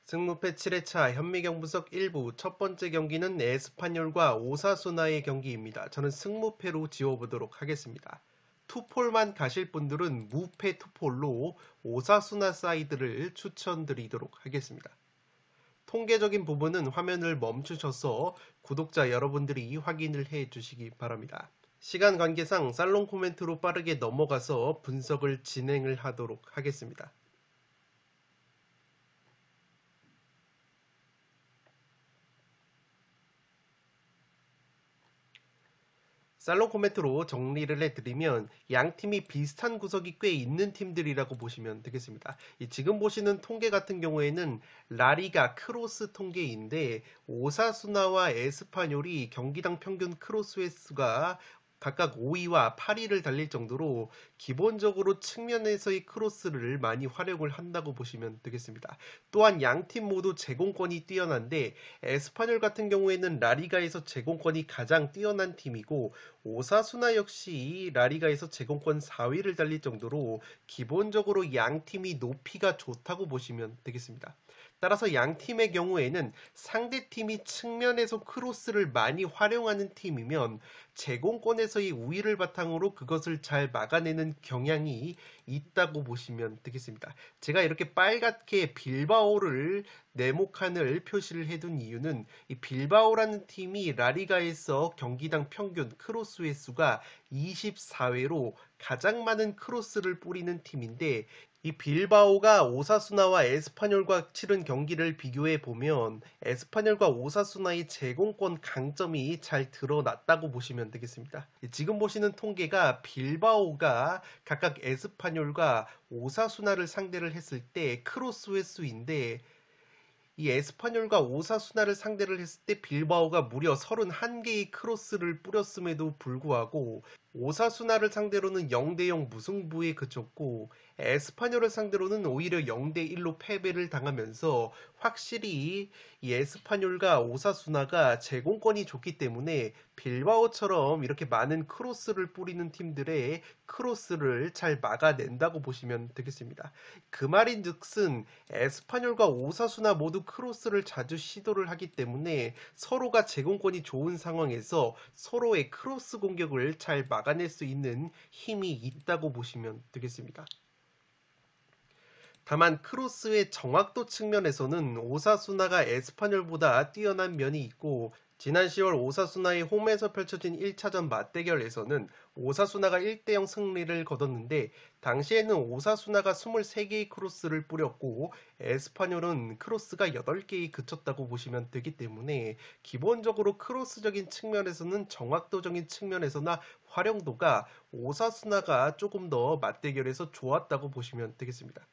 승무패 7회차 현미경 분석 1부 첫 번째 경기는 에스파뇰과 오사수나의 경기입니다. 저는 승무패로 지워보도록 하겠습니다. 투폴만 가실 분들은 무패 투폴로 오사수나 사이드를 추천드리도록 하겠습니다. 통계적인 부분은 화면을 멈추셔서 구독자 여러분들이 확인을 해 주시기 바랍니다. 시간 관계상 살롱 코멘트로 빠르게 넘어가서 분석을 진행을 하도록 하겠습니다. 살롱 코멘트로 정리를 해드리면 양팀이 비슷한 구석이 꽤 있는 팀들이라고 보시면 되겠습니다. 지금 보시는 통계 같은 경우에는 라리가 크로스 통계인데 오사수나와 에스파뇰이 경기당 평균 크로스 횟수가 각각 5위와 8위를 달릴 정도로 기본적으로 측면에서의 크로스를 많이 활용을 한다고 보시면 되겠습니다. 또한 양팀 모두 제공권이 뛰어난데 에스파뇰 같은 경우에는 라리가에서 제공권이 가장 뛰어난 팀이고 오사수나 역시 라리가에서 제공권 4위를 달릴 정도로 기본적으로 양팀이 높이가 좋다고 보시면 되겠습니다. 따라서 양팀의 경우에는 상대팀이 측면에서 크로스를 많이 활용하는 팀이면 제공권에서의 우위를 바탕으로 그것을 잘 막아내는 경향이 있다고 보시면 되겠습니다. 제가 이렇게 빨갛게 빌바오를 네모칸을 표시를 해둔 이유는 이 빌바오라는 팀이 라리가에서 경기당 평균 크로스 횟수가 24회로 가장 많은 크로스를 뿌리는 팀인데 이 빌바오가 오사수나와 에스파뇰과 치른 경기를 비교해 보면 에스파뇰과 오사수나의 제공권 강점이 잘 드러났다고 보시면 되겠습니다. 지금 보시는 통계가 빌바오가 각각 에스파뇰과 오사수나를 상대를 했을 때 크로스 횟수인데 이 에스파뇰과 오사수나를 상대를 했을 때 빌바오가 무려 31개의 크로스를 뿌렸음에도 불구하고 오사수나를 상대로는 0대0 무승부에 그쳤고 에스파뇰을 상대로는 오히려 0대1로 패배를 당하면서 확실히 이 에스파뇰과 오사수나가 제공권이 좋기 때문에 빌바오처럼 이렇게 많은 크로스를 뿌리는 팀들의 크로스를 잘 막아낸다고 보시면 되겠습니다. 그 말인즉슨 에스파뇰과 오사수나 모두 크로스를 자주 시도를 하기 때문에 서로가 제공권이 좋은 상황에서 서로의 크로스 공격을 잘 막아낼 수 있는 힘이 있다고 보시면 되겠습니다. 다만 크로스의 정확도 측면에서는 오사수나가 에스파뇰보다 뛰어난 면이 있고 지난 10월 오사수나의 홈에서 펼쳐진 1차전 맞대결에서는 오사수나가 1대0 승리를 거뒀는데 당시에는 오사수나가 23개의 크로스를 뿌렸고 에스파뇰은 크로스가 8개에 그쳤다고 보시면 되기 때문에 기본적으로 크로스적인 측면에서는 정확도적인 측면에서나 활용도가 오사수나가 조금 더 맞대결에서 좋았다고 보시면 되겠습니다.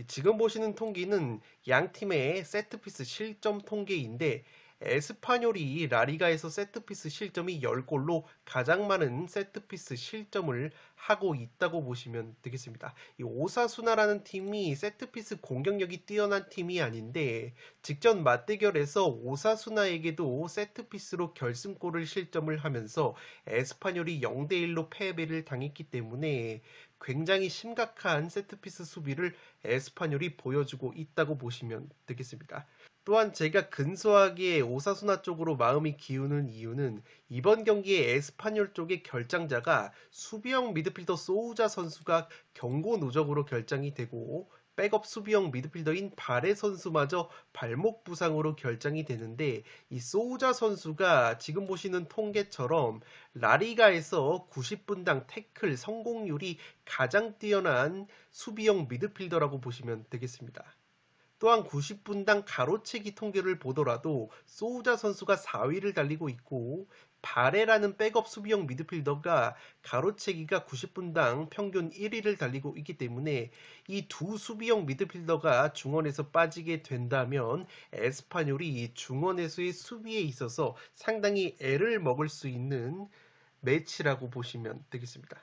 지금 보시는 통계는 양 팀의 세트피스 실점 통계인데 에스파뇰이 라리가에서 세트피스 실점이 10골로 가장 많은 세트피스 실점을 하고 있다고 보시면 되겠습니다. 이 오사수나라는 팀이 세트피스 공격력이 뛰어난 팀이 아닌데 직전 맞대결에서 오사수나에게도 세트피스로 결승골을 실점을 하면서 에스파뇰이 0대1로 패배를 당했기 때문에 굉장히 심각한 세트피스 수비를 에스파뇰이 보여주고 있다고 보시면 되겠습니다. 또한 제가 근소하게 오사수나 쪽으로 마음이 기우는 이유는 이번 경기에 에스파뇰 쪽의 결장자가 수비형 미드필더 소우자 선수가 경고 누적으로 결장이 되고 백업 수비형 미드필더인 바레 선수마저 발목 부상으로 결장이 되는데 이 소우자 선수가 지금 보시는 통계처럼 라리가에서 90분당 태클 성공률이 가장 뛰어난 수비형 미드필더라고 보시면 되겠습니다. 또한 90분당 가로채기 통계를 보더라도 소우자 선수가 4위를 달리고 있고 바레라는 백업 수비형 미드필더가 가로채기가 90분당 평균 1위를 달리고 있기 때문에 이 두 수비형 미드필더가 중원에서 빠지게 된다면 에스파뇰이 중원에서의 수비에 있어서 상당히 애를 먹을 수 있는 매치라고 보시면 되겠습니다.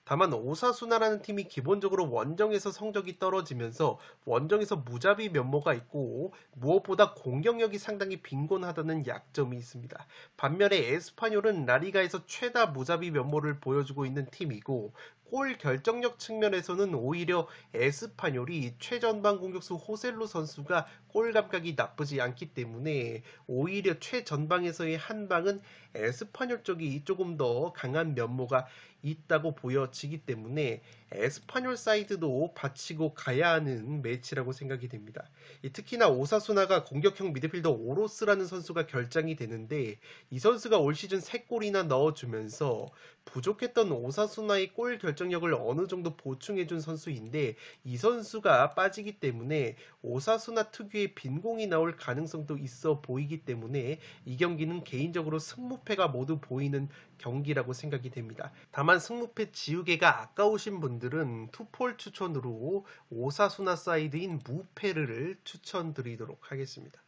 다만 오사수나라는 팀이 기본적으로 원정에서 성적이 떨어지면서 원정에서 무자비 면모가 있고 무엇보다 공격력이 상당히 빈곤하다는 약점이 있습니다. 반면에 에스파뇰은 라리가에서 최다 무자비 면모를 보여주고 있는 팀이고 골 결정력 측면에서는 오히려 에스파뇰이 최전방 공격수 호셀루 선수가 골 감각이 나쁘지 않기 때문에 오히려 최전방에서의 한 방은 에스파뇰 쪽이 조금 더 강한 면모가 있다고 보여지기 때문에 에스파뇰 사이드도 받치고 가야 하는 매치라고 생각이 됩니다. 특히나 오사수나가 공격형 미드필더 오로스라는 선수가 결장이 되는데 이 선수가 올 시즌 3골이나 넣어주면서 부족했던 오사수나의 골 결정력을 어느 정도 보충해준 선수인데 이 선수가 빠지기 때문에 오사수나 특유의 빈공이 나올 가능성도 있어 보이기 때문에 이 경기는 개인적으로 승무패가 모두 보이는 경기라고 생각이 됩니다. 다만 승무패 지우개가 아까우신 분들은 투폴 추천으로 오사수나 사이드인 무페르를 추천드리도록 하겠습니다.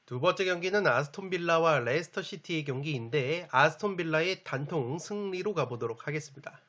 두 번째 경기는 아스톤빌라와 레스터시티의 경기인데 아스톤빌라의 단통 승리로 가보도록 하겠습니다.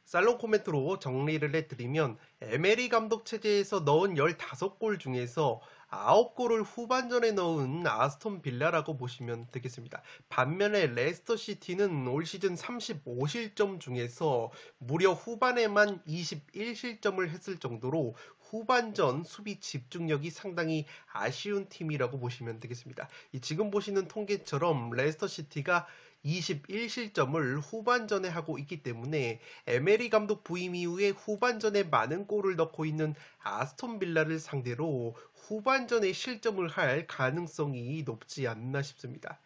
살롱 코멘트로 정리를 해드리면 에메리 감독 체제에서 넣은 15골 중에서 9골을 후반전에 넣은 아스톤 빌라라고 보시면 되겠습니다. 반면에 레스터 시티는 올 시즌 35실점 중에서 무려 후반에만 21실점을 했을 정도로 후반전 수비 집중력이 상당히 아쉬운 팀이라고 보시면 되겠습니다. 지금 보시는 통계처럼 레스터 시티가 21실점을 후반전에 하고 있기 때문에 에메리 감독 부임 이후에 후반전에 많은 골을 넣고 있는 아스톤 빌라를 상대로 후반전에 실점을 할 가능성이 높지 않나 싶습니다.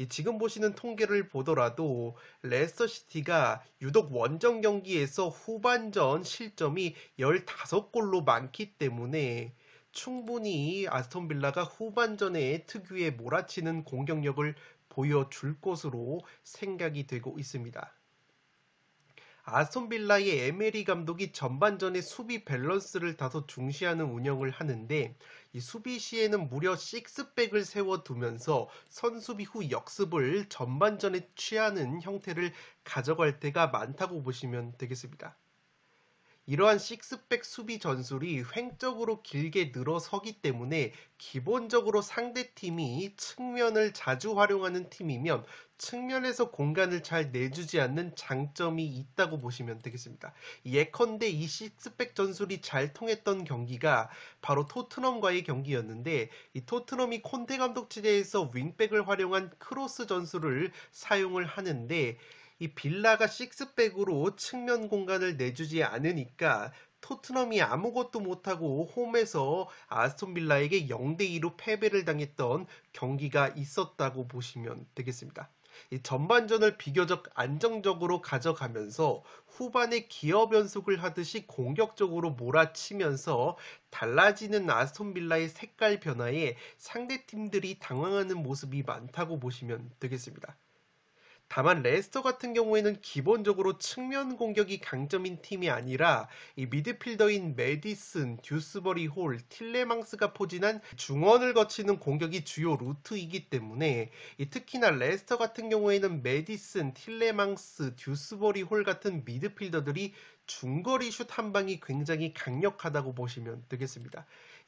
지금 보시는 통계를 보더라도 레스터시티가 유독 원정 경기에서 후반전 실점이 15골로 많기 때문에 충분히 아스톤 빌라가 후반전에 특유의 몰아치는 공격력을 보여줄 것으로 생각이 되고 있습니다. 아스톤 빌라의 에메리 감독이 전반전의 수비 밸런스를 다소 중시하는 운영을 하는데 이 수비 시에는 무려 6백을 세워두면서 선수비 후 역습을 전반전에 취하는 형태를 가져갈 때가 많다고 보시면 되겠습니다. 이러한 식스백 수비 전술이 횡적으로 길게 늘어서기 때문에 기본적으로 상대팀이 측면을 자주 활용하는 팀이면 측면에서 공간을 잘 내주지 않는 장점이 있다고 보시면 되겠습니다. 예컨대 이 식스백 전술이 잘 통했던 경기가 바로 토트넘과의 경기였는데 이 토트넘이 콘테 감독 체제에서 윙백을 활용한 크로스 전술을 사용을 하는데 이 빌라가 식스백으로 측면 공간을 내주지 않으니까 토트넘이 아무것도 못하고 홈에서 아스톤 빌라에게 0대2로 패배를 당했던 경기가 있었다고 보시면 되겠습니다. 이 전반전을 비교적 안정적으로 가져가면서 후반에 기어 변속을 하듯이 공격적으로 몰아치면서 달라지는 아스톤 빌라의 색깔 변화에 상대팀들이 당황하는 모습이 많다고 보시면 되겠습니다. 다만 레스터 같은 경우에는 기본적으로 측면 공격이 강점인 팀이 아니라 이 미드필더인 메디슨, 듀스버리 홀, 틸레망스가 포진한 중원을 거치는 공격이 주요 루트이기 때문에 특히나 레스터 같은 경우에는 메디슨, 틸레망스, 듀스버리 홀 같은 미드필더들이 중거리 슛 한 방이 굉장히 강력하다고 보시면 되겠습니다.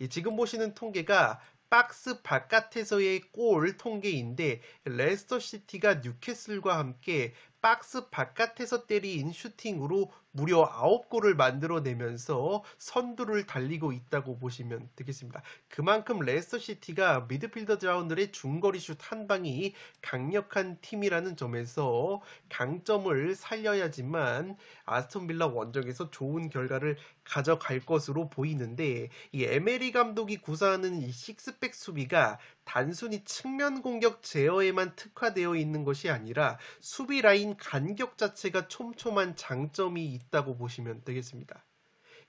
지금 보시는 통계가 박스 바깥에서의 골 통계인데 레스터 시티가 뉴캐슬과 함께 박스 바깥에서 때린 슈팅으로 무려 9골을 만들어내면서 선두를 달리고 있다고 보시면 되겠습니다. 그만큼 레스터 시티가 미드필더 자원들의 중거리 슛 한 방이 강력한 팀이라는 점에서 강점을 살려야지만 아스톤 빌라 원정에서 좋은 결과를 가져갈 것으로 보이는데 이 에메리 감독이 구사하는 이 식스백 수비가 단순히 측면 공격 제어에만 특화되어 있는 것이 아니라 수비 라인 간격 자체가 촘촘한 장점이 있다고 보시면 되겠습니다.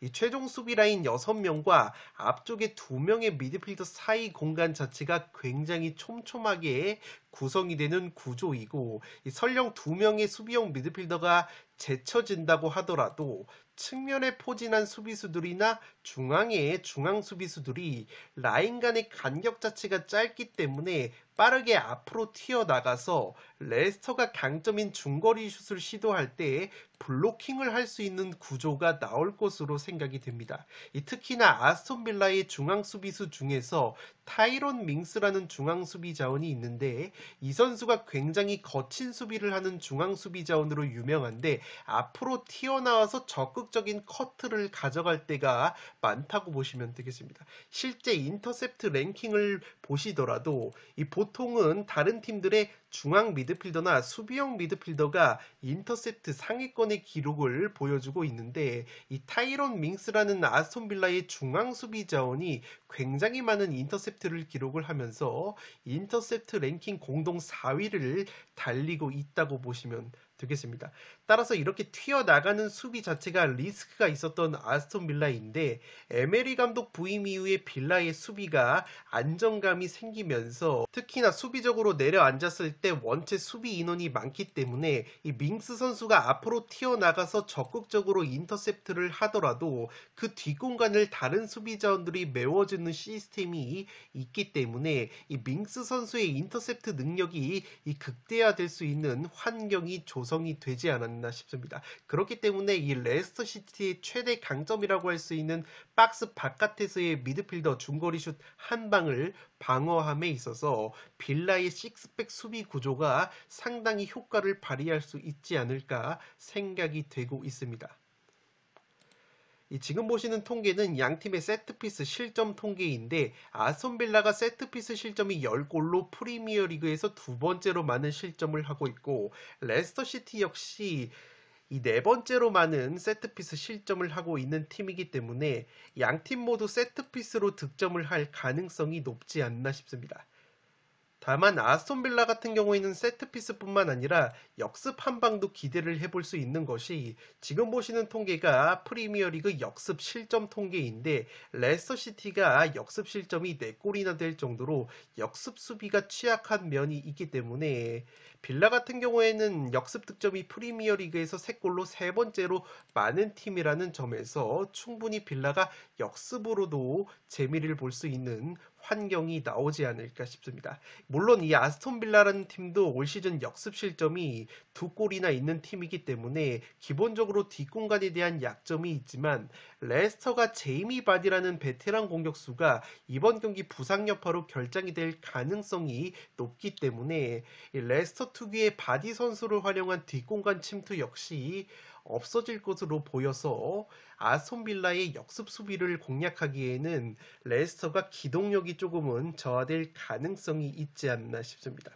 이 최종 수비 라인 6명과 앞쪽에 2명의 미드필더 사이 공간 자체가 굉장히 촘촘하게 구성이 되는 구조이고 설령 2명의 수비형 미드필더가 제쳐진다고 하더라도 측면에 포진한 수비수들이나 중앙의 중앙 수비수들이 라인 간의 간격 자체가 짧기 때문에 빠르게 앞으로 튀어나가서 레스터가 강점인 중거리 슛을 시도할 때 블로킹을 할 수 있는 구조가 나올 것으로 생각이 됩니다. 특히나 아스톤 빌라의 중앙 수비수 중에서 타이론 밍스라는 중앙 수비 자원이 있는데 이 선수가 굉장히 거친 수비를 하는 중앙 수비 자원으로 유명한데 앞으로 튀어나와서 적극적인 커트를 가져갈 때가 많다고 보시면 되겠습니다. 실제 인터셉트 랭킹을 보시더라도 이 보통은 다른 팀들의 중앙 미드필더나 수비형 미드필더가 인터셉트 상위권의 기록을 보여주고 있는데 이 타이론 밍스라는 아스톤 빌라의 중앙 수비 자원이 굉장히 많은 인터셉트를 기록을 하면서 인터셉트 랭킹 공동 4위를 달리고 있다고 보시면 되겠습니다. 따라서 이렇게 튀어나가는 수비 자체가 리스크가 있었던 아스톤 빌라인데 에메리 감독 부임 이후에 빌라의 수비가 안정감이 생기면서 특히나 수비적으로 내려앉았을 때 원체 수비 인원이 많기 때문에 이 밍스 선수가 앞으로 튀어나가서 적극적으로 인터셉트를 하더라도 그 뒷공간을 다른 수비 자원들이 메워주는 시스템이 있기 때문에 이 밍스 선수의 인터셉트 능력이 극대화될 수 있는 환경이 조성이 되지 않았나 싶습니다. 그렇기 때문에 이 레스터 시티의 최대 강점이라고 할 수 있는 박스 바깥에서의 미드필더 중거리 슛 한 방을 방어함에 있어서 빌라의 식스백 수비 구조가 상당히 효과를 발휘할 수 있지 않을까 생각이 되고 있습니다. 지금 보시는 통계는 양팀의 세트피스 실점 통계인데 아스톤 빌라가 세트피스 실점이 10골로 프리미어리그에서 두 번째로 많은 실점을 하고 있고 레스터 시티 역시 이 네 번째로 많은 세트피스 실점을 하고 있는 팀이기 때문에 양팀 모두 세트피스로 득점을 할 가능성이 높지 않나 싶습니다. 다만 아스톤 빌라 같은 경우에는 세트피스뿐만 아니라 역습 한 방도 기대를 해볼 수 있는 것이 지금 보시는 통계가 프리미어리그 역습 실점 통계인데 레스터 시티가 역습 실점이 4골이나 될 정도로 역습 수비가 취약한 면이 있기 때문에 빌라 같은 경우에는 역습 득점이 프리미어리그에서 3골로 세 번째로 많은 팀이라는 점에서 충분히 빌라가 역습으로도 재미를 볼 수 있는 환경이 나오지 않을까 싶습니다. 물론 이 아스톤 빌라라는 팀도 올 시즌 역습 실점이 2골이나 있는 팀이기 때문에 기본적으로 뒷공간에 대한 약점이 있지만 레스터가 제이미 바디라는 베테랑 공격수가 이번 경기 부상 여파로 결장이 될 가능성이 높기 때문에 레스터 특유의 바디 선수를 활용한 뒷공간 침투 역시 없어질 것으로 보여서 아스톤 빌라의 역습 수비를 공략하기에는 레스터가 기동력이 조금은 저하될 가능성이 있지 않나 싶습니다.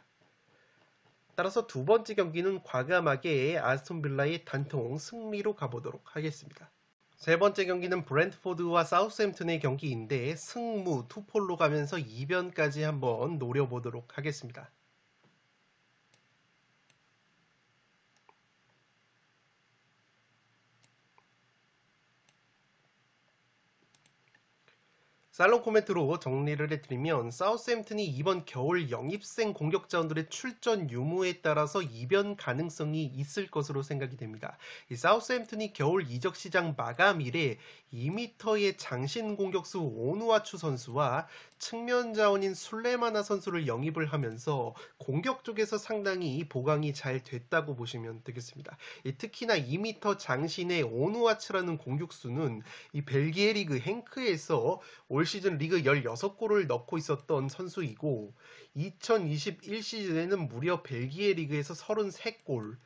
따라서 두 번째 경기는 과감하게 아스톤 빌라의 단통 승리로 가보도록 하겠습니다. 세 번째 경기는 브랜트포드와 사우스햄튼의 경기인데 승무 투폴로 가면서 2변까지 한번 노려보도록 하겠습니다. 살롱 코멘트로 정리를 해드리면 사우스햄튼이 이번 겨울 영입생 공격자원들의 출전 유무에 따라서 이변 가능성이 있을 것으로 생각이 됩니다. 이 사우스햄튼이 겨울 이적 시장 마감일에 2m의 장신 공격수 오누아추 선수와 측면 자원인 술레마나 선수를 영입을 하면서 공격 쪽에서 상당히 보강이 잘 됐다고 보시면 되겠습니다. 특히나 2m 장신의 오누아츠라는 공격수는 이 벨기에 리그 행크에서 올 시즌 리그 16골을 넣고 있었던 선수이고 2021 시즌에는 무려 벨기에 리그에서 33골,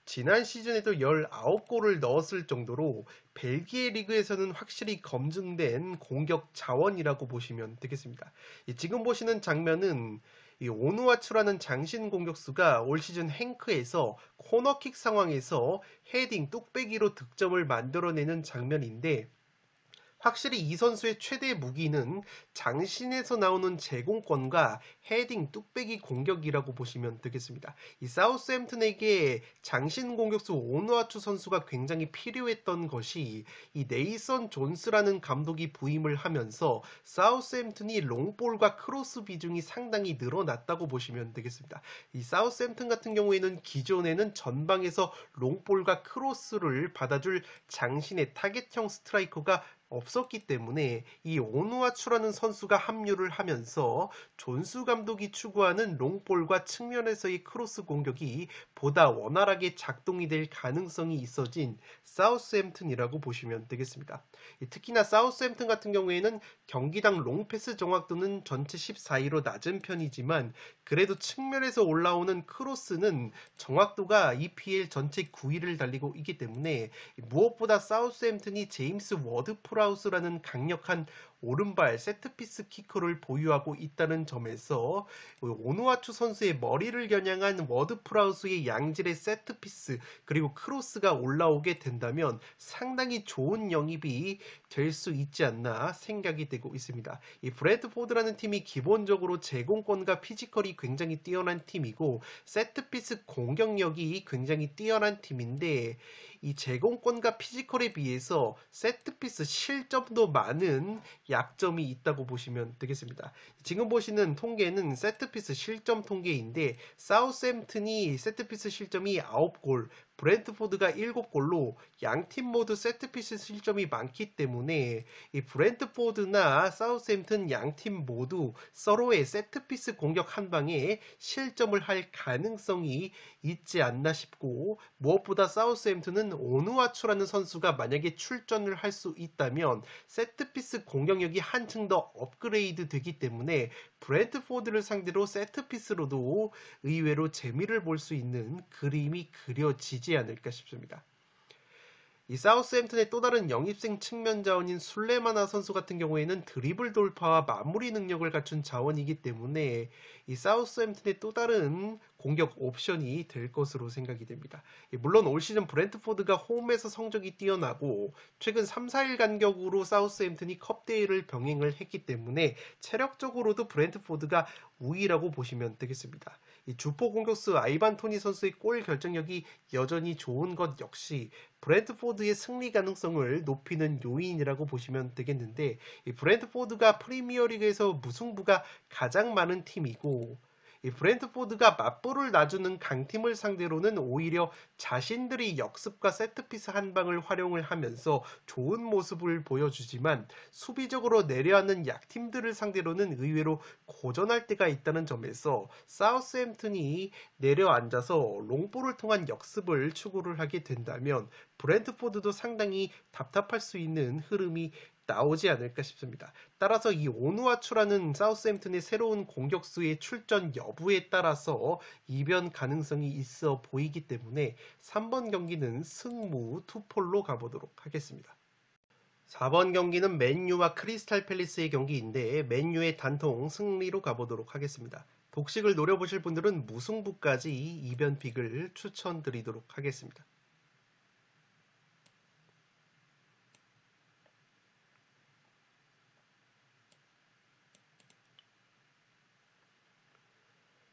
지난 시즌에도 19골을 넣었을 정도로 벨기에 리그에서는 확실히 검증된 공격 자원이라고 보시면 되겠습니다. 지금 보시는 장면은 이 오누아츠라는 장신 공격수가 올 시즌 행크에서 코너킥 상황에서 헤딩 뚝배기로 득점을 만들어내는 장면인데 확실히 이 선수의 최대 무기는 장신에서 나오는 제공권과 헤딩, 뚝배기 공격이라고 보시면 되겠습니다. 이 사우스햄튼에게 장신 공격수 오누아추 선수가 굉장히 필요했던 것이 이 네이선 존스라는 감독이 부임을 하면서 사우스햄튼이 롱볼과 크로스 비중이 상당히 늘어났다고 보시면 되겠습니다. 이 사우스햄튼 같은 경우에는 기존에는 전방에서 롱볼과 크로스를 받아줄 장신의 타겟형 스트라이커가 없었기 때문에 이 오누아추라는 선수가 합류를 하면서 존수 감독이 추구하는 롱볼과 측면에서의 크로스 공격이 보다 원활하게 작동이 될 가능성이 있어진 사우스햄튼이라고 보시면 되겠습니다. 특히나 사우스햄튼 같은 경우에는 경기당 롱패스 정확도는 전체 14위로 낮은 편이지만 그래도 측면에서 올라오는 크로스는 정확도가 EPL 전체 9위를 달리고 있기 때문에 무엇보다 사우스햄튼이 제임스 워드프라우스라는 강력한 오른발 세트피스 키커를 보유하고 있다는 점에서 오누아추 선수의 머리를 겨냥한 워드프라우스의 양질의 세트피스 그리고 크로스가 올라오게 된다면 상당히 좋은 영입이 될 수 있지 않나 생각이 되고 있습니다. 이 브래드포드라는 팀이 기본적으로 제공권과 피지컬이 굉장히 뛰어난 팀이고 세트피스 공격력이 굉장히 뛰어난 팀인데 이 제공권과 피지컬에 비해서 세트피스 실점도 많은 약점이 있다고 보시면 되겠습니다. 지금 보시는 통계는 세트피스 실점 통계인데 사우스햄튼이 세트피스 실점이 9골, 브랜트포드가 7골로 양팀 모두 세트피스 실점이 많기 때문에 이 브랜트포드나 사우스햄튼 양팀 모두 서로의 세트피스 공격 한 방에 실점을 할 가능성이 있지 않나 싶고 무엇보다 사우스햄튼은 오누아추라는 선수가 만약에 출전을 할 수 있다면 세트피스 공격력이 한층 더 업그레이드 되기 때문에 브랜트포드를 상대로 세트피스로도 의외로 재미를 볼 수 있는 그림이 그려지지 않을까 싶습니다. 이 사우스햄튼의 또 다른 영입생 측면 자원인 술레마나 선수 같은 경우에는 드리블 돌파와 마무리 능력을 갖춘 자원이기 때문에 이 사우스햄튼의 또 다른 공격 옵션이 될 것으로 생각이 됩니다. 물론 올 시즌 브랜트포드가 홈에서 성적이 뛰어나고 최근 3, 4일 간격으로 사우스햄튼이 컵대회를 병행을 했기 때문에 체력적으로도 브랜트포드가 우위라고 보시면 되겠습니다. 이 주포 공격수 아이반 토니 선수의 골 결정력이 여전히 좋은 것 역시 브랜트포드의 승리 가능성을 높이는 요인이라고 보시면 되겠는데 이 브랜트포드가 프리미어리그에서 무승부가 가장 많은 팀이고 이 브랜트포드가 맞불을 놔주는 강팀을 상대로는 오히려 자신들이 역습과 세트피스 한 방을 활용을 하면서 좋은 모습을 보여주지만 수비적으로 내려앉는 약팀들을 상대로는 의외로 고전할 때가 있다는 점에서 사우스햄튼이 내려앉아서 롱볼을 통한 역습을 추구를 하게 된다면 브랜트포드도 상당히 답답할 수 있는 흐름이 나오지 않을까 싶습니다. 따라서 이 오누아추라는 사우스햄튼의 새로운 공격수의 출전 여부에 따라서 이변 가능성이 있어 보이기 때문에 3번 경기는 승무 투폴로 가보도록 하겠습니다. 4번 경기는 맨유와 크리스탈 팰리스의 경기인데 맨유의 단통 승리로 가보도록 하겠습니다. 독식을 노려보실 분들은 무승부까지 이변픽을 추천드리도록 하겠습니다.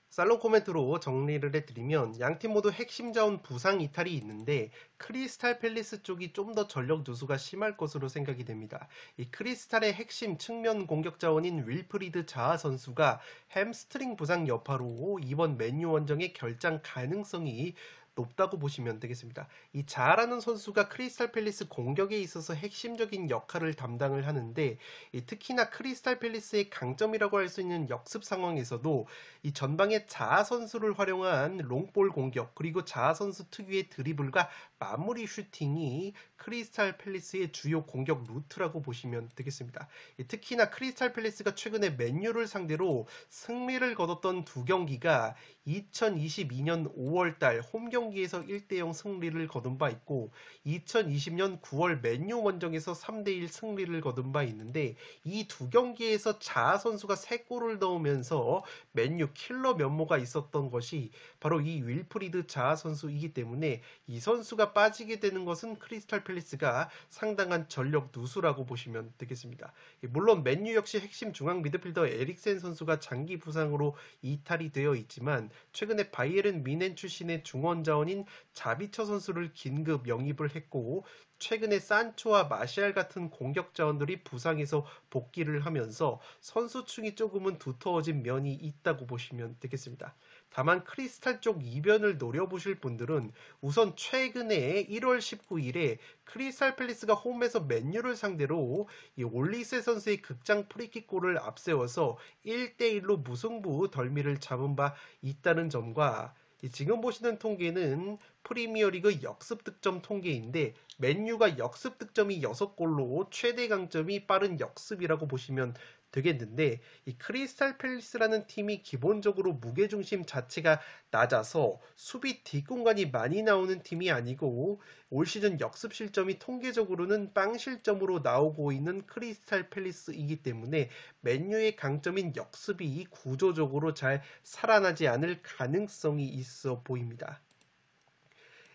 살롱 코멘트로 정리를 해드리면 양팀 모두 핵심 자원 부상 이탈이 있는데 크리스탈 팰리스 쪽이 좀 더 전력 누수가 심할 것으로 생각이 됩니다. 이 크리스탈의 핵심 측면 공격 자원인 윌프리드 자아 선수가 햄스트링 부상 여파로 이번 맨유 원정의 결장 가능성이 높다고 보시면 되겠습니다. 이 자아라는 선수가 크리스탈 팰리스 공격에 있어서 핵심적인 역할을 담당을 하는데 특히나 크리스탈 팰리스의 강점이라고 할 수 있는 역습 상황에서도 이 전방에 자아 선수를 활용한 롱볼 공격 그리고 자아 선수 특유의 드리블과 마무리 슈팅이 크리스탈 팰리스의 주요 공격 루트라고 보시면 되겠습니다. 특히나 크리스탈 팰리스가 최근에 맨유를 상대로 승리를 거뒀던 두 경기가 2022년 5월달 홈 경기 3경기에서 1대0 승리를 거둔 바 있고 2020년 9월 맨유 원정에서 3대1 승리를 거둔 바 있는데 이 두 경기에서 자아 선수가 3골을 넣으면서 맨유 킬러 면모가 있었던 것이 바로 이 윌프리드 자아 선수이기 때문에 이 선수가 빠지게 되는 것은 크리스탈 팰리스가 상당한 전력 누수라고 보시면 되겠습니다. 물론 맨유 역시 핵심 중앙 미드필더 에릭센 선수가 장기 부상으로 이탈이 되어 있지만 최근에 바이에른 뮌헨 출신의 중원 자원인 자비처 선수를 긴급 영입을 했고 최근에 산초와 마시알 같은 공격 자원들이 부상해서 복귀를 하면서 선수층이 조금은 두터워진 면이 있다고 보시면 되겠습니다. 다만 크리스탈 쪽 이변을 노려보실 분들은 우선 최근에 1월 19일에 크리스탈 팰리스가 홈에서 맨유를 상대로 이 올리세 선수의 극장 프리킥골을 앞세워서 1대1로 무승부 덜미를 잡은 바 있다는 점과 지금 보시는 통계는 프리미어리그 역습 득점 통계인데 맨유가 역습 득점이 6골로 최대 강점이 빠른 역습이라고 보시면 되겠는데 이 크리스탈 팰리스라는 팀이 기본적으로 무게중심 자체가 낮아서 수비 뒷공간이 많이 나오는 팀이 아니고 올 시즌 역습 실점이 통계적으로는 빵 실점으로 나오고 있는 크리스탈 팰리스이기 때문에 맨유의 강점인 역습이 구조적으로 잘 살아나지 않을 가능성이 있어 보입니다.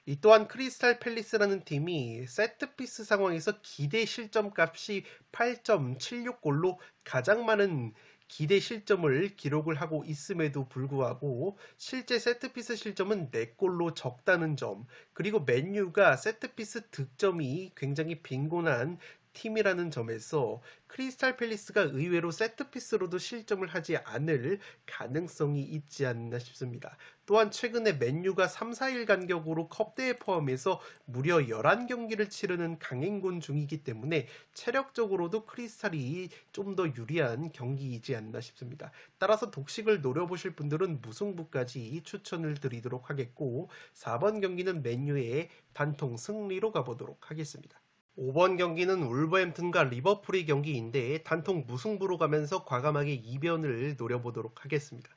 이 또한 크리스탈 팰리스라는 팀이 세트피스 상황에서 기대 실점값이 8.76골로 가장 많은 기대 실점을 기록을 하고 있음에도 불구하고 실제 세트피스 실점은 4골로 적다는 점, 그리고 맨유가 세트피스 득점이 굉장히 빈곤한 팀이라는 점에서 크리스탈 팰리스가 의외로 세트피스로도 실점을 하지 않을 가능성이 있지 않나 싶습니다. 또한 최근에 맨유가 3, 4일 간격으로 컵대회 포함해서 무려 11경기를 치르는 강행군 중이기 때문에 체력적으로도 크리스탈이 좀 더 유리한 경기이지 않나 싶습니다. 따라서 독식을 노려보실 분들은 무승부까지 추천을 드리도록 하겠고 4번 경기는 맨유의 단통 승리로 가보도록 하겠습니다. 5번 경기는 울버햄튼과 리버풀의 경기인데 단통 무승부로 가면서 과감하게 이변을 노려보도록 하겠습니다.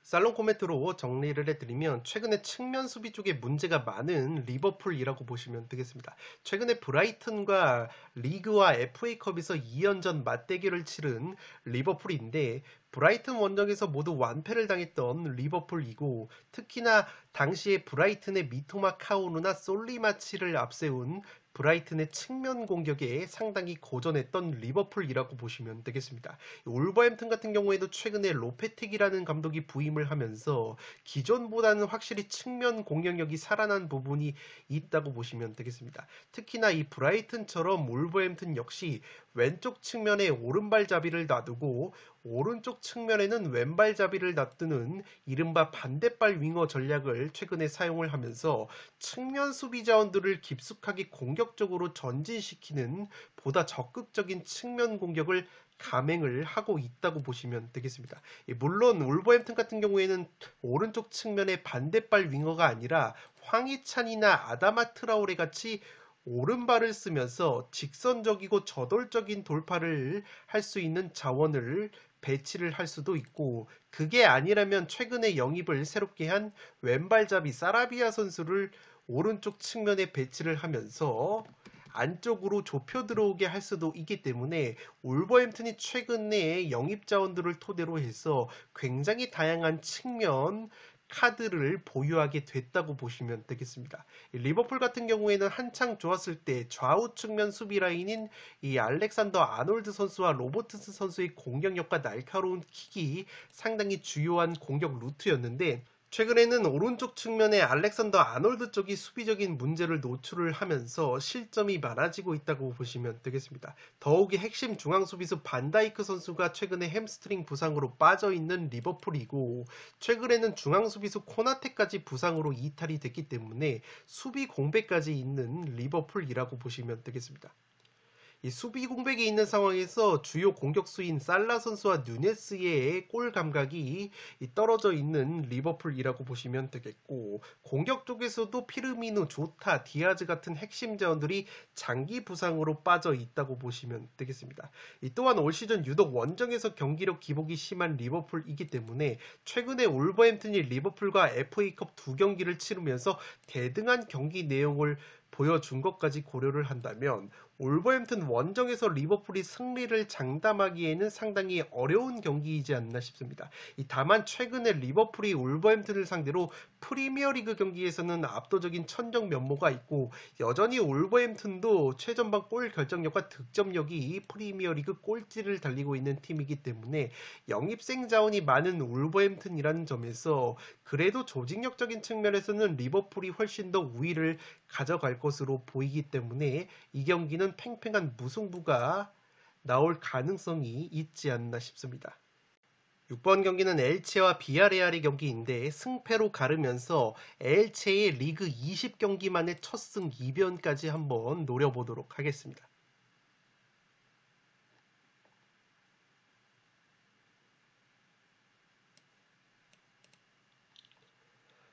살롱 코멘트로 정리를 해드리면 최근에 측면 수비 쪽에 문제가 많은 리버풀이라고 보시면 되겠습니다. 최근에 브라이튼과 리그와 FA컵에서 2연전 맞대결을 치른 리버풀인데 브라이튼 원정에서 모두 완패를 당했던 리버풀이고 특히나 당시에 브라이튼의 미토마 카오누나 솔리마치를 앞세운 브라이튼의 측면 공격에 상당히 고전했던 리버풀이라고 보시면 되겠습니다. 울버햄튼 같은 경우에도 최근에 로페텍이라는 감독이 부임을 하면서 기존보다는 확실히 측면 공격력이 살아난 부분이 있다고 보시면 되겠습니다. 특히나 이 브라이튼처럼 울버햄튼 역시 왼쪽 측면에 오른발잡이를 놔두고 오른쪽 측면에는 왼발잡이를 놔두는 이른바 반대발 윙어 전략을 최근에 사용을 하면서 측면 수비 자원들을 깊숙하게 공격적으로 전진시키는 보다 적극적인 측면 공격을 감행을 하고 있다고 보시면 되겠습니다. 물론 울버햄튼 같은 경우에는 오른쪽 측면에 반대발 윙어가 아니라 황희찬이나 아다마 트라오레 같이 오른발을 쓰면서 직선적이고 저돌적인 돌파를 할 수 있는 자원을 배치를 할 수도 있고 그게 아니라면 최근에 영입을 새롭게 한 왼발잡이 사라비아 선수를 오른쪽 측면에 배치를 하면서 안쪽으로 좁혀 들어오게 할 수도 있기 때문에 울버햄튼이 최근에 영입 자원들을 토대로 해서 굉장히 다양한 측면 카드를 보유하게 됐다고 보시면 되겠습니다. 리버풀 같은 경우에는 한창 좋았을 때 좌우 측면 수비 라인인 이 알렉산더 아놀드 선수와 로버트스 선수의 공격력과 날카로운 킥이 상당히 주요한 공격 루트였는데 최근에는 오른쪽 측면에 알렉산더 아놀드 쪽이 수비적인 문제를 노출을 하면서 실점이 많아지고 있다고 보시면 되겠습니다. 더욱이 핵심 중앙 수비수 반다이크 선수가 최근에 햄스트링 부상으로 빠져있는 리버풀이고 최근에는 중앙 수비수 코나테까지 부상으로 이탈이 됐기 때문에 수비 공백까지 있는 리버풀이라고 보시면 되겠습니다. 이 수비 공백이 있는 상황에서 주요 공격수인 살라 선수와 누네스의 골 감각이 떨어져 있는 리버풀이라고 보시면 되겠고, 공격 쪽에서도 피르미누, 조타, 디아즈 같은 핵심 자원들이 장기 부상으로 빠져 있다고 보시면 되겠습니다. 또한 올 시즌 유독 원정에서 경기력 기복이 심한 리버풀이기 때문에 최근에 울버햄튼이 리버풀과 FA컵 두 경기를 치르면서 대등한 경기 내용을 보여준 것까지 고려를 한다면 울버햄튼 원정에서 리버풀이 승리를 장담하기에는 상당히 어려운 경기이지 않나 싶습니다. 다만 최근에 리버풀이 울버햄튼을 상대로 프리미어리그 경기에서는 압도적인 천정 면모가 있고, 여전히 울버햄튼도 최전방 골 결정력과 득점력이 프리미어리그 꼴찌를 달리고 있는 팀이기 때문에 영입생 자원이 많은 울버햄튼이라는 점에서 그래도 조직력적인 측면에서는 리버풀이 훨씬 더 우위를 가져갈 것으로 보이기 때문에 이 경기는 팽팽한 무승부가 나올 가능성이 있지 않나 싶습니다. 6번 경기는 엘체와 비아레알의 경기인데 승패로 가르면서 엘체의 리그 20경기 만에 첫 승 2변까지 한번 노려보도록 하겠습니다.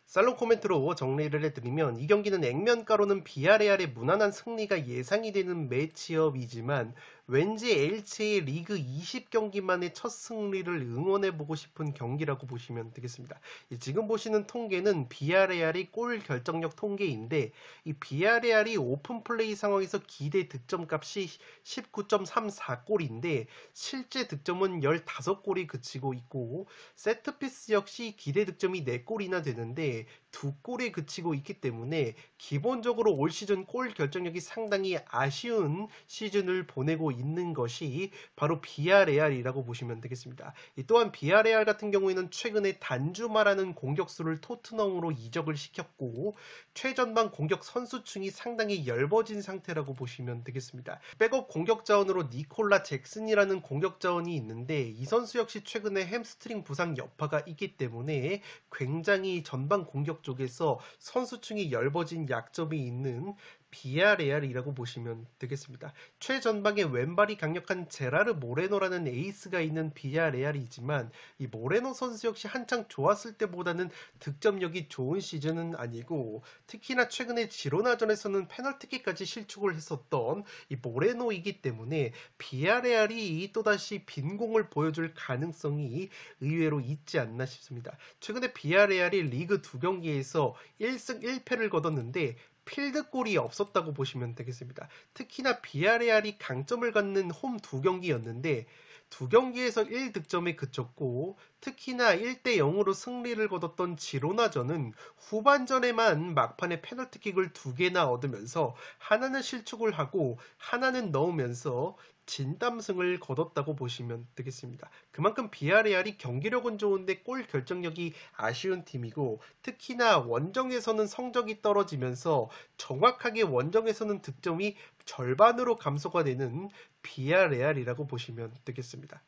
살롱 코멘트로 정리를 해드리면 이 경기는 액면가로는 비아레알의 무난한 승리가 예상이 되는 매치업이지만 왠지 엘체의 리그 20경기 만에 첫 승리를 응원해보고 싶은 경기라고 보시면 되겠습니다. 지금 보시는 통계는 비아레알의 골 결정력 통계인데 이 비아레알이 오픈플레이 상황에서 기대 득점값이 19.34골인데 실제 득점은 15골이 그치고 있고 세트피스 역시 기대 득점이 4골이나 되는데 2골에 그치고 있기 때문에 기본적으로 올 시즌 골 결정력이 상당히 아쉬운 시즌을 보내고 있는 것이 바로 비아레알이라고 보시면 되겠습니다. 또한 비아레알 같은 경우에는 최근에 단주마라는 공격수를 토트넘으로 이적을 시켰고 최전방 공격 선수층이 상당히 엷어진 상태라고 보시면 되겠습니다. 백업 공격 자원으로 니콜라 잭슨이라는 공격 자원이 있는데 이 선수 역시 최근에 햄스트링 부상 여파가 있기 때문에 굉장히 전방 공격 쪽에서 선수층이 엷어진 약점이 있는 비아레알이라고 보시면 되겠습니다. 최전방에 왼발이 강력한 제라르 모레노라는 에이스가 있는 비아레알이지만 이 모레노 선수 역시 한창 좋았을 때보다는 득점력이 좋은 시즌은 아니고 특히나 최근에 지로나전에서는 페널티킥까지 실축을 했었던 이 모레노이기 때문에 비아레알이 또다시 빈공을 보여줄 가능성이 의외로 있지 않나 싶습니다. 최근에 비아레알이 리그 2경기에서 1승 1패를 거뒀는데 필드골이 없었다고 보시면 되겠습니다. 특히나 비아레알이 강점을 갖는 홈 2경기였는데 2경기에서 1득점에 그쳤고 특히나 1대0으로 승리를 거뒀던 지로나전은 후반전에만 막판에 페널티킥을 2개나 얻으면서 하나는 실축을 하고 하나는 넣으면서 진땀승을 거뒀다고 보시면 되겠습니다. 그만큼 비아레알이 경기력은 좋은데 골 결정력이 아쉬운 팀이고 특히나 원정에서는 성적이 떨어지면서 정확하게 원정에서는 득점이 절반으로 감소가 되는 비아레알이라고 보시면 되겠습니다.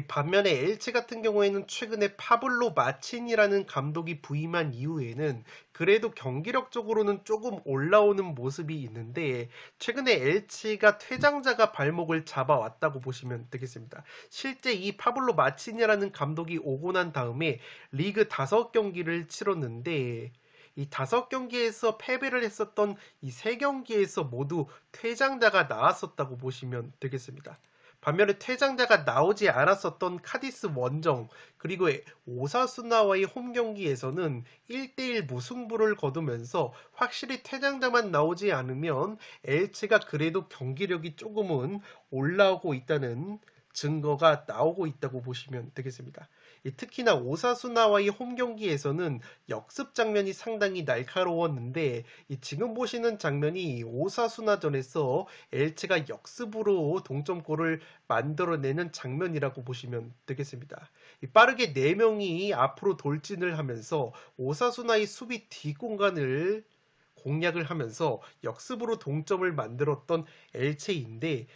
반면에 엘체 같은 경우에는 최근에 파블로 마친이라는 감독이 부임한 이후에는 그래도 경기력적으로는 조금 올라오는 모습이 있는데 최근에 엘체가 퇴장자가 발목을 잡아왔다고 보시면 되겠습니다. 실제 이 파블로 마친이라는 감독이 오고 난 다음에 리그 5경기를 치렀는데 이 5경기에서 패배를 했었던 이 3경기에서 모두 퇴장자가 나왔었다고 보시면 되겠습니다. 반면에 퇴장자가 나오지 않았었던 카디스 원정 그리고 오사수나와의 홈경기에서는 1대1 무승부를 거두면서 확실히 퇴장자만 나오지 않으면 엘체가 그래도 경기력이 조금은 올라오고 있다는 증거가 나오고 있다고 보시면 되겠습니다. 특히나 오사수나와의 홈경기에서는 역습 장면이 상당히 날카로웠는데 지금 보시는 장면이 오사수나전에서 엘체가 역습으로 동점골을 만들어내는 장면이라고 보시면 되겠습니다. 빠르게 4명이 앞으로 돌진을 하면서 오사수나의 수비 뒷공간을 공략을 하면서 역습으로 동점을 만들었던 엘체인데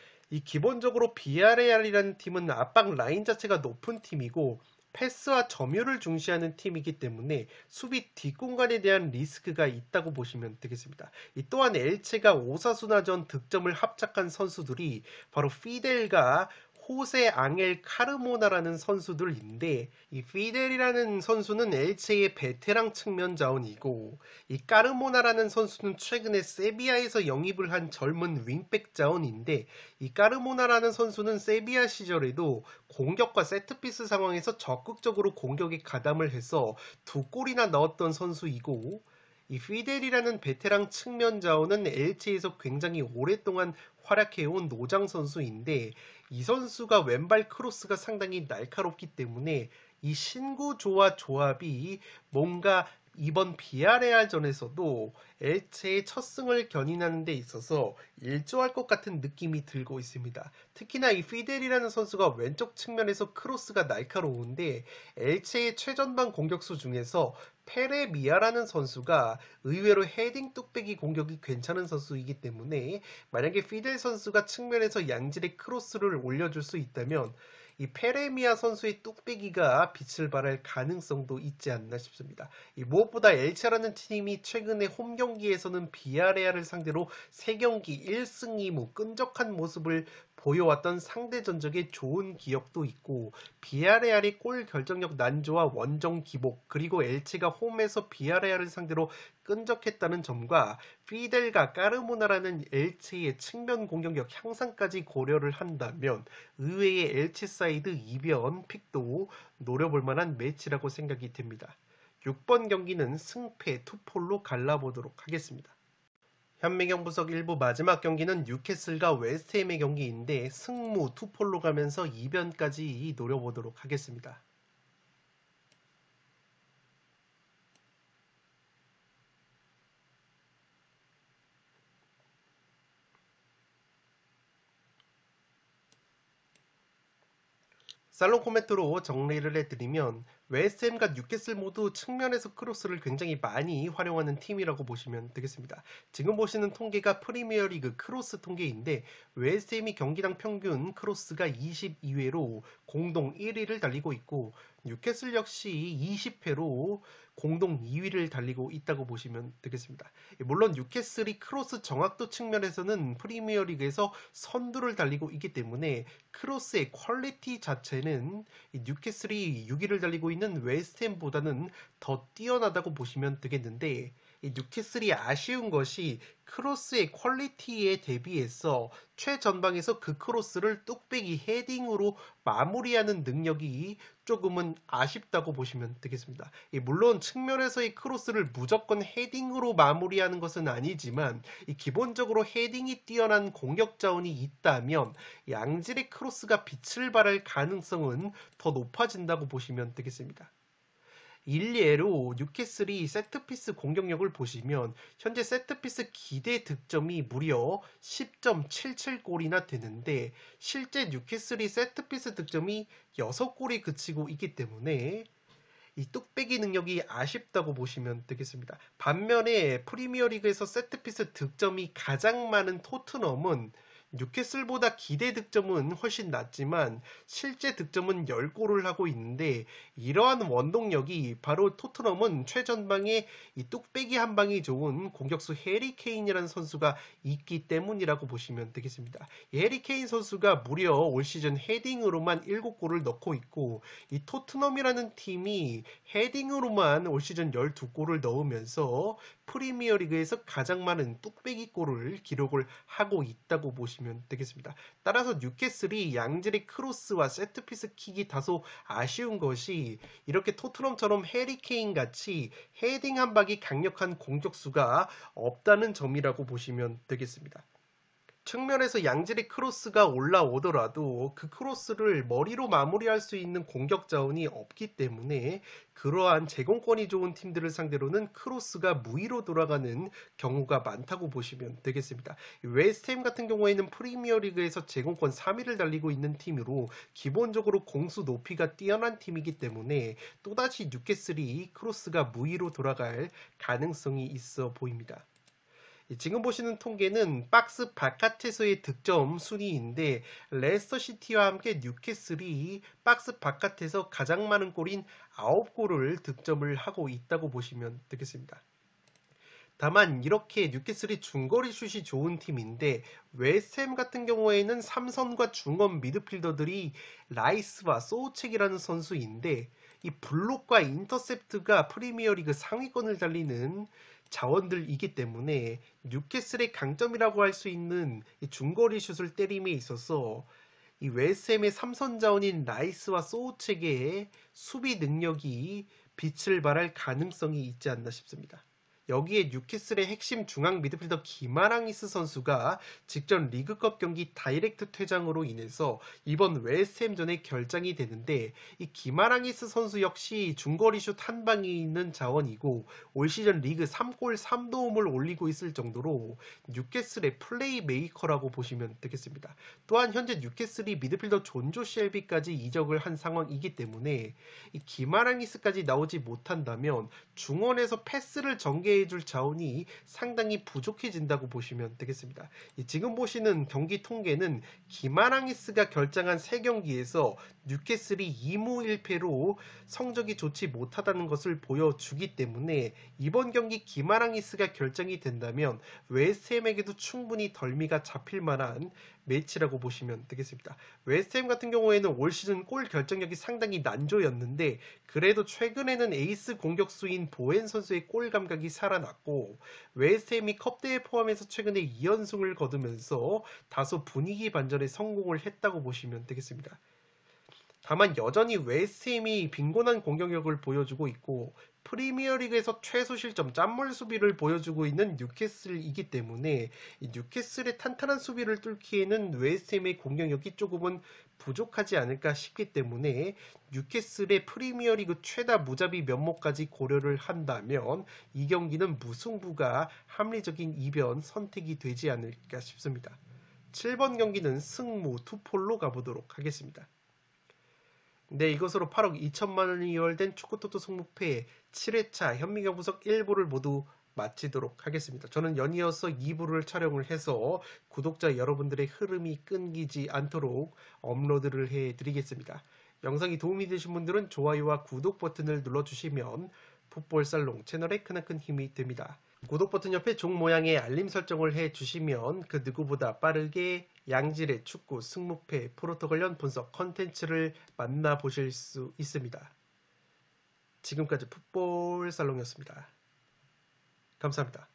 기본적으로 비아레알이라는 팀은 압박 라인 자체가 높은 팀이고 패스와 점유를 중시하는 팀이기 때문에 수비 뒷공간에 대한 리스크가 있다고 보시면 되겠습니다. 또한 엘체가 오사수나전 득점을 합작한 선수들이 바로 피델과 호세 앙엘 카르모나라는 선수들인데, 이 피델이라는 선수는 엘체의 베테랑 측면 자원이고, 이 까르모나라는 선수는 최근에 세비야에서 영입을 한 젊은 윙백 자원인데, 이 까르모나라는 선수는 세비야 시절에도 공격과 세트피스 상황에서 적극적으로 공격에 가담을 해서 2골이나 넣었던 선수이고, 이 피델이라는 베테랑 측면 자원은 엘체에서 굉장히 오랫동안 활약해온 노장 선수인데, 이 선수가 왼발 크로스가 상당히 날카롭기 때문에 이 신구조와 조합이 뭔가 이번 비아레알전에서도 엘체의 첫 승을 견인하는 데 있어서 일조할 것 같은 느낌이 들고 있습니다. 특히나 이 피델이라는 선수가 왼쪽 측면에서 크로스가 날카로운데, 엘체의 최전방 공격수 중에서 페레미아라는 선수가 의외로 헤딩 뚝배기 공격이 괜찮은 선수이기 때문에 만약에 피델 선수가 측면에서 양질의 크로스를 올려줄 수 있다면 이 페레미아 선수의 뚝배기가 빛을 발할 가능성도 있지 않나 싶습니다. 무엇보다 엘체라는 팀이 최근에 홈 경기에서는 비아레알을 상대로 3경기 1승 2무 끈적한 모습을 보여왔던 상대 전적에 좋은 기억도 있고, 비아레알의 골 결정력 난조와 원정 기복, 그리고 엘체가 홈에서 비아레알을 상대로 끈적했다는 점과 피델과 까르모나라는 엘체의 측면 공격력 향상까지 고려를 한다면 의외의 엘체 사이드 이변 픽도 노려볼 만한 매치라고 생각이 됩니다. 6번 경기는 승패 투폴로 갈라보도록 하겠습니다. 현미경 분석 1부 마지막 경기는 뉴캐슬과 웨스트햄의 경기인데 승무 투폴로 가면서 이변까지 노려보도록 하겠습니다. 살롱 코멘트로 정리를 해드리면 웨스트햄과 뉴캐슬 모두 측면에서 크로스를 굉장히 많이 활용하는 팀이라고 보시면 되겠습니다. 지금 보시는 통계가 프리미어리그 크로스 통계인데 웨스트햄이 경기당 평균 크로스가 22회로 공동 1위를 달리고 있고, 뉴캐슬 역시 20회로 공동 2위를 달리고 있다고 보시면 되겠습니다. 물론 뉴캐슬이 크로스 정확도 측면에서는 프리미어리그에서 선두를 달리고 있기 때문에 크로스의 퀄리티 자체는 뉴캐슬이 6위를 달리고 있는 웨스트햄보다는 더 뛰어나다고 보시면 되겠는데, 이 뉴캐슬이 아쉬운 것이 크로스의 퀄리티에 대비해서 최전방에서 그 크로스를 뚝배기 헤딩으로 마무리하는 능력이 조금은 아쉽다고 보시면 되겠습니다. 물론 측면에서의 크로스를 무조건 헤딩으로 마무리하는 것은 아니지만 기본적으로 헤딩이 뛰어난 공격 자원이 있다면 양질의 크로스가 빛을 발할 가능성은 더 높아진다고 보시면 되겠습니다. 일례로 뉴캐슬이 세트피스 공격력을 보시면 현재 세트피스 기대 득점이 무려 10.77골이나 되는데, 실제 뉴캐슬이 세트피스 득점이 6골에 그치고 있기 때문에 이 뚝배기 능력이 아쉽다고 보시면 되겠습니다. 반면에 프리미어리그에서 세트피스 득점이 가장 많은 토트넘은 뉴캐슬보다 기대 득점은 훨씬 낮지만 실제 득점은 10골을 하고 있는데, 이러한 원동력이 바로 토트넘은 최전방에 이 뚝배기 한 방이 좋은 공격수 해리 케인이라는 선수가 있기 때문이라고 보시면 되겠습니다. 해리 케인 선수가 무려 올 시즌 헤딩으로만 7골을 넣고 있고, 이 토트넘이라는 팀이 헤딩으로만 올 시즌 12골을 넣으면서 프리미어리그에서 가장 많은 뚝배기 골을 기록을 하고 있다고 보시면 되겠습니다. 따라서 뉴캐슬이 양질의 크로스와 세트피스 킥이 다소 아쉬운 것이 이렇게 토트넘처럼 해리케인 같이 헤딩 한 방이 강력한 공격수가 없다는 점이라고 보시면 되겠습니다. 측면에서 양질의 크로스가 올라오더라도 그 크로스를 머리로 마무리할 수 있는 공격 자원이 없기 때문에 그러한 제공권이 좋은 팀들을 상대로는 크로스가 무위로 돌아가는 경우가 많다고 보시면 되겠습니다. 웨스트햄 같은 경우에는 프리미어리그에서 제공권 3위를 달리고 있는 팀으로 기본적으로 공수 높이가 뛰어난 팀이기 때문에 또다시 뉴캐슬이 크로스가 무위로 돌아갈 가능성이 있어 보입니다. 지금 보시는 통계는 박스 바깥에서의 득점 순위인데 레스터 시티와 함께 뉴캐슬이 박스 바깥에서 가장 많은 골인 9골을 득점을 하고 있다고 보시면 되겠습니다. 다만 이렇게 뉴캐슬이 중거리 슛이 좋은 팀인데 웨스트햄 같은 경우에는 삼선과 중원 미드필더들이 라이스와 소우책이라는 선수인데 이 블록과 인터셉트가 프리미어리그 상위권을 달리는 자원들이기 때문에 뉴캐슬의 강점이라고 할 수 있는 이 중거리 슛을 때림에 있어서 이 웨스트햄의 삼선 자원인 라이스와 소우책의 수비 능력이 빛을 발할 가능성이 있지 않나 싶습니다. 여기에 뉴캐슬의 핵심 중앙 미드필더 기마랑이스 선수가 직전 리그컵 경기 다이렉트 퇴장으로 인해서 이번 웨스트햄전에 결장이 되는데 이 기마랑이스 선수 역시 중거리 슛 한 방이 있는 자원이고 올 시즌 리그 3골 3도움을 올리고 있을 정도로 뉴캐슬의 플레이 메이커라고 보시면 되겠습니다. 또한 현재 뉴캐슬이 미드필더 존조 쉘비까지 이적을 한 상황이기 때문에 이 기마랑이스까지 나오지 못한다면 중원에서 패스를 전개해줄 자원이 상당히 부족해진다고 보시면 되겠습니다. 지금 보시는 경기 통계는 기마랑이스가 결장한 3경기에서 뉴캐슬이 2무 1패로 성적이 좋지 못하다는 것을 보여주기 때문에 이번 경기 기마랑이스가 결정이 된다면 웨스트햄에게도 충분히 덜미가 잡힐 만한 매치라고 보시면 되겠습니다. 웨스트햄 같은 경우에는 올 시즌 골 결정력이 상당히 난조였는데 그래도 최근에는 에이스 공격수인 보엔 선수의 골 감각이 살아났고 웨스트햄이 컵대회 포함해서 최근에 2연승을 거두면서 다소 분위기 반전에 성공을 했다고 보시면 되겠습니다. 다만 여전히 웨스트햄이 빈곤한 공격력을 보여주고 있고 프리미어리그에서 최소 실점 짠물 수비를 보여주고 있는 뉴캐슬이기 때문에 이 뉴캐슬의 탄탄한 수비를 뚫기에는 웨스트햄의 공격력이 조금은 부족하지 않을까 싶기 때문에 뉴캐슬의 프리미어리그 최다 무자비 면모까지 고려를 한다면 이 경기는 무승부가 합리적인 이변 선택이 되지 않을까 싶습니다. 7번 경기는 승무 투폴로 가보도록 하겠습니다. 네, 이것으로 8억 2천만 원이 이월된 축구토토 승무패 7회차 현미경 분석 1부를 모두 마치도록 하겠습니다. 저는 연이어서 2부를 촬영을 해서 구독자 여러분들의 흐름이 끊기지 않도록 업로드를 해드리겠습니다. 영상이 도움이 되신 분들은 좋아요와 구독 버튼을 눌러주시면 풋볼살롱 채널에 크나큰 힘이 됩니다. 구독 버튼 옆에 종 모양의 알림 설정을 해주시면 그 누구보다 빠르게 양질의 축구 승무패 프로토 관련 분석 컨텐츠를 만나보실 수 있습니다. 지금까지 풋볼살롱이었습니다. 감사합니다.